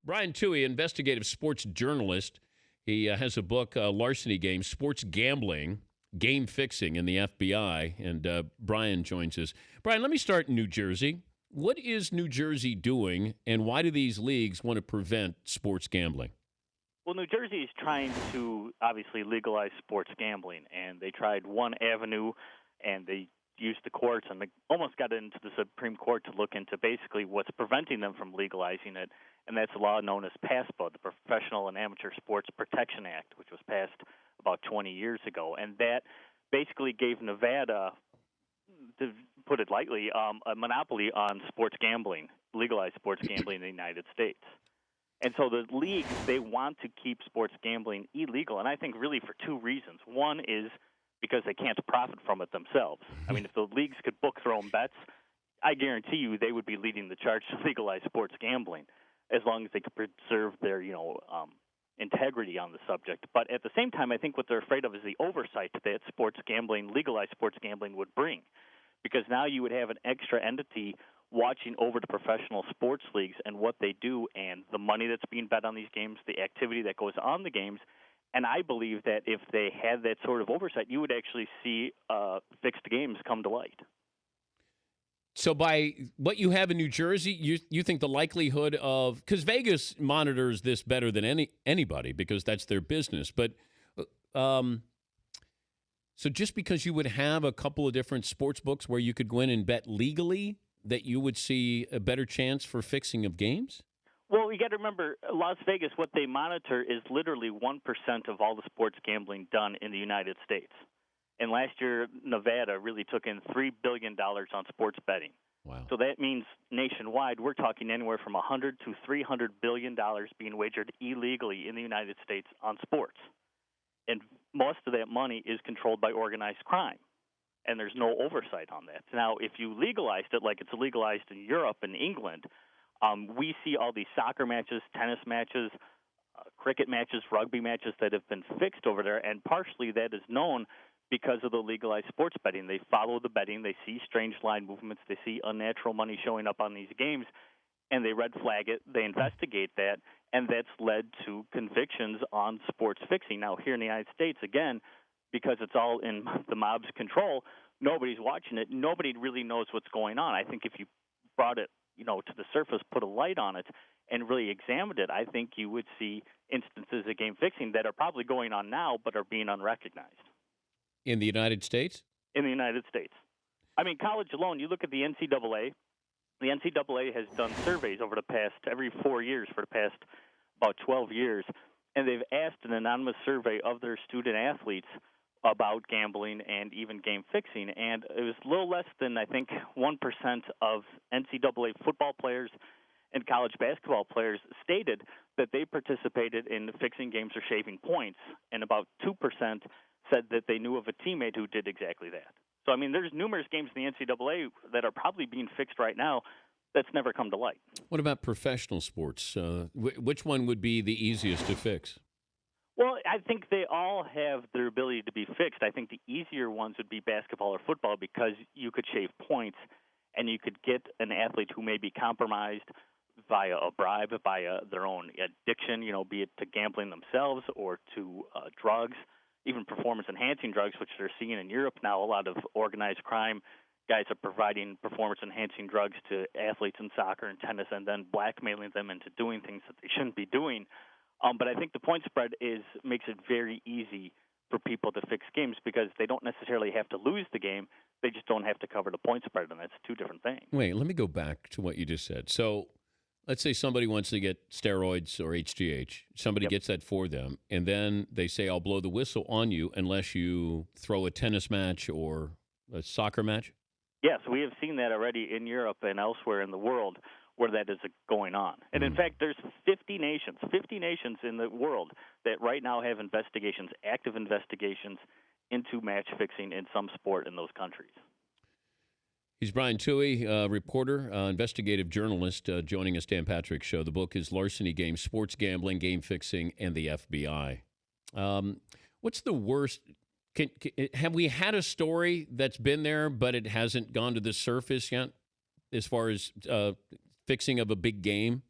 Brian Tuohy, investigative sports journalist. He has a book, Larceny Games, Sports Gambling, Game Fixing in the FBI. And Brian joins us. Brian, let me start in New Jersey. What is New Jersey doing, and why do these leagues want to prevent sports gambling? Well, New Jersey is trying to obviously legalize sports gambling, and they tried one avenue, and they used the courts, and they almost got into the Supreme Court to look into basically what's preventing them from legalizing it, and that's a law known as PASPA, the Professional and Amateur Sports Protection Act, which was passed about 20 years ago. And that basically gave Nevada, to put it lightly, a monopoly on sports gambling, legalized sports gambling in the United States. And so the leagues, they want to keep sports gambling illegal, and I think really for two reasons. One is because they can't profit from it themselves. I mean, if the leagues could book their own bets, I guarantee you they would be leading the charge to legalize sports gambling as long as they could preserve their, integrity on the subject. But at the same time, I think what they're afraid of is the oversight that sports gambling, legalized sports gambling, would bring. Because now you would have an extra entity watching over the professional sports leagues and what they do and the money that's being bet on these games, the activity that goes on the games. And I believe that if they had that sort of oversight, you would actually see fixed games come to light. So by what you have in New Jersey, you think the likelihood of – because Vegas monitors this better than anybody because that's their business. But so just because you would have a couple of different sports books where you could go in and bet legally, that you would see a better chance for fixing of games? Well, you got to remember, Las Vegas, what they monitor is literally 1% of all the sports gambling done in the United States. And last year, Nevada really took in $3 billion on sports betting. Wow. So that means nationwide, we're talking anywhere from $100 to $300 billion being wagered illegally in the United States on sports. And most of that money is controlled by organized crime. And there's no oversight on that. Now, if you legalized it like it's legalized in Europe and England, we see all these soccer matches, tennis matches, cricket matches, rugby matches that have been fixed over there, and partially that is known because of the legalized sports betting. They follow the betting, they see strange line movements, they see unnatural money showing up on these games, and they red flag it, they investigate that, and that's led to convictions on sports fixing. Now, here in the United States, again, because it's all in the mob's control, nobody's watching it. Nobody really knows what's going on. I think if you brought it, to the surface, put a light on it, and really examined it, I think you would see instances of game fixing that are probably going on now but are being unrecognized. In the United States? In the United States. I mean, college alone, you look at the NCAA. The NCAA has done surveys over every 4 years for the past about 12 years, and they've asked an anonymous survey of their student athletes about gambling and even game fixing, and it was a little less than, I think, 1% of NCAA football players and college basketball players stated that they participated in fixing games or shaving points, and about 2% said that they knew of a teammate who did exactly that. So, I mean, there's numerous games in the NCAA that are probably being fixed right now that's never come to light. What about professional sports? Which one would be the easiest to fix? Well, I think they all have their ability to be fixed. I think the easier ones would be basketball or football because you could shave points and you could get an athlete who may be compromised via a bribe, via their own addiction, be it to gambling themselves or to drugs, even performance-enhancing drugs, which they're seeing in Europe now. A lot of organized crime guys are providing performance-enhancing drugs to athletes in soccer and tennis and then blackmailing them into doing things that they shouldn't be doing. But I think the point spread makes it very easy for people to fix games because they don't necessarily have to lose the game. They just don't have to cover the point spread, and that's two different things. Wait, let me go back to what you just said. So let's say somebody wants to get steroids or HGH. Somebody gets that for them, and then they say, I'll blow the whistle on you unless you throw a tennis match or a soccer match? Yes, we have seen that already in Europe and elsewhere in the world where that is going on. And in fact, there's 50 nations in the world that right now have active investigations into match fixing in some sport in those countries. He's Brian Tuohy, reporter, investigative journalist, joining us, Dan Patrick Show. The book is Larceny Games, Sports Gambling, Game Fixing, and the FBI. What's the worst? Have we had a story that's been there, but it hasn't gone to the surface yet as far as fixing of a big game?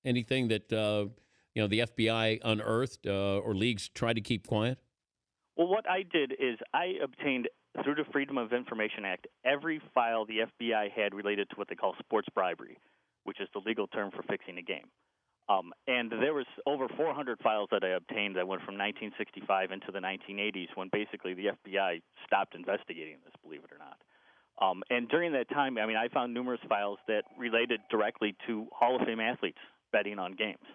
anything that the FBI unearthed or leagues tried to keep quiet? Well, what I did is I obtained, through the Freedom of Information Act, every file the FBI had related to what they call sports bribery, which is the legal term for fixing a game. And there was over 400 files that I obtained that went from 1965 into the 1980s, when basically the FBI stopped investigating this, believe it or not. And during that time, I mean, I found numerous files that related directly to Hall of Fame athletes betting on games.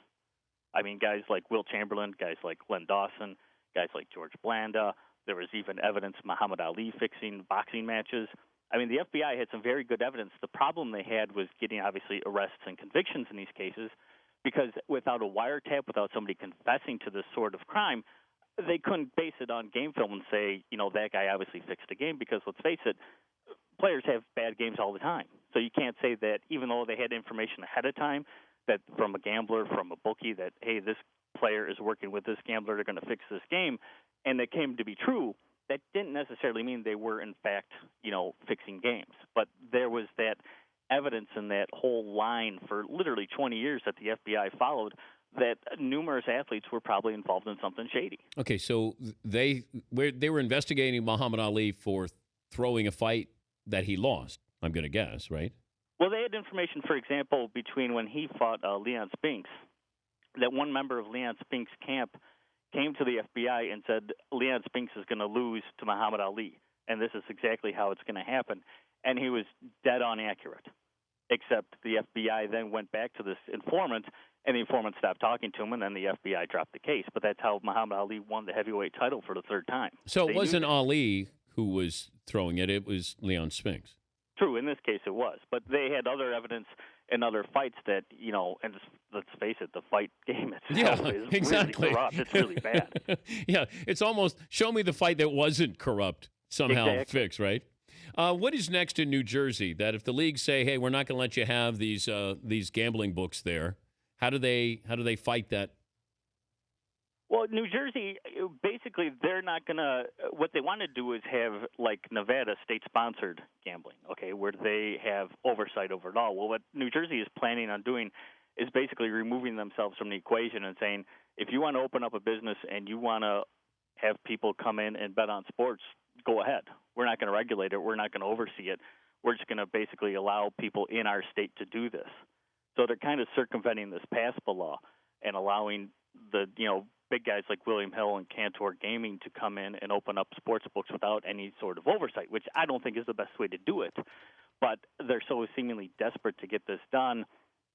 I mean, guys like Wilt Chamberlain, guys like Len Dawson, guys like George Blanda. There was even evidence of Muhammad Ali fixing boxing matches. I mean, the FBI had some very good evidence. The problem they had was getting, obviously, arrests and convictions in these cases, because without a wiretap, without somebody confessing to this sort of crime, they couldn't base it on game film and say, that guy obviously fixed a game, because let's face it, players have bad games all the time. So you can't say that even though they had information ahead of time, that from a gambler, from a bookie, that, hey, this player is working with this gambler, they're going to fix this game, and that came to be true, that didn't necessarily mean they were, in fact, fixing games. But there was that evidence in that whole line for literally 20 years that the FBI followed, that numerous athletes were probably involved in something shady. Okay, so they were investigating Muhammad Ali for throwing a fight that he lost, I'm going to guess, right? Well, they had information, for example, between when he fought Leon Spinks, that one member of Leon Spinks' camp came to the FBI and said Leon Spinks is going to lose to Muhammad Ali, and this is exactly how it's going to happen. And he was dead on accurate, except the FBI then went back to this informant, and the informant stopped talking to him, and then the FBI dropped the case. But that's how Muhammad Ali won the heavyweight title for the third time. So it wasn't Ali who was throwing it. It was Leon Spinks. True, in this case it was. But they had other evidence in other fights that, and let's face it, the fight game itself is exactly. really corrupt. It's really bad. Yeah, it's almost show me the fight that wasn't corrupt somehow fixed, right? What is next in New Jersey? That if the leagues say, hey, we're not going to let you have these gambling books there, how do they fight that? Well, New Jersey, basically, they're not going to – what they want to do is have, like Nevada, state-sponsored gambling, okay, where they have oversight over it all. Well, what New Jersey is planning on doing is basically removing themselves from the equation and saying, if you want to open up a business and you want to have people come in and bet on sports, go ahead. We're not going to regulate it. We're not going to oversee it. We're just going to basically allow people in our state to do this. So they're kind of circumventing this PASPA law and allowing the, big guys like William Hill and Cantor Gaming to come in and open up sports books without any sort of oversight, which I don't think is the best way to do it. But they're so seemingly desperate to get this done,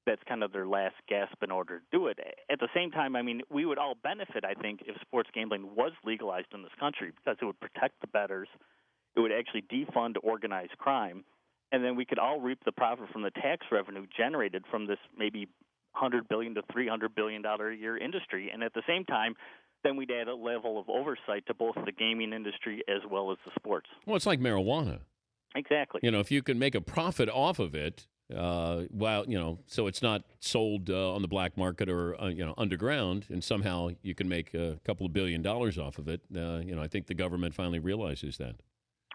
that's kind of their last gasp in order to do it. At the same time, I mean, we would all benefit, I think, if sports gambling was legalized in this country, because it would protect the bettors, it would actually defund organized crime, and then we could all reap the profit from the tax revenue generated from this maybe $100 billion to $300 billion a year industry. And at the same time, then we'd add a level of oversight to both the gaming industry as well as the sports. Well, it's like marijuana. Exactly. If you can make a profit off of it, so it's not sold on the black market or, underground, and somehow you can make a couple of $1 billion off of it. I think the government finally realizes that.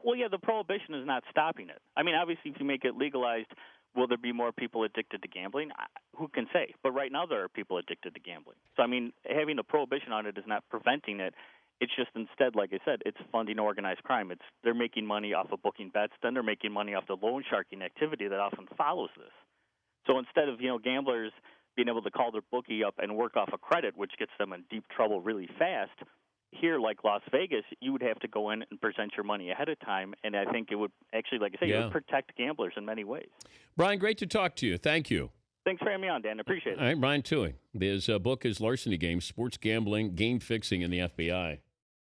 Well, yeah, the prohibition is not stopping it. I mean, obviously, if you make it legalized, will there be more people addicted to gambling? Who can say? But right now there are people addicted to gambling. So, I mean, having a prohibition on it is not preventing it. It's just instead, like I said, it's funding organized crime. They're making money off of booking bets. Then they're making money off the loan sharking activity that often follows this. So instead of, gamblers being able to call their bookie up and work off a credit, which gets them in deep trouble really fast, here, like Las Vegas, you would have to go in and present your money ahead of time, and I think it would actually, like I say, it would protect gamblers in many ways. Brian, great to talk to you. Thank you. Thanks for having me on, Dan. Appreciate it. All right, Brian Tuohy. His book is Larceny Games, Sports Gambling, Game Fixing in the FBI.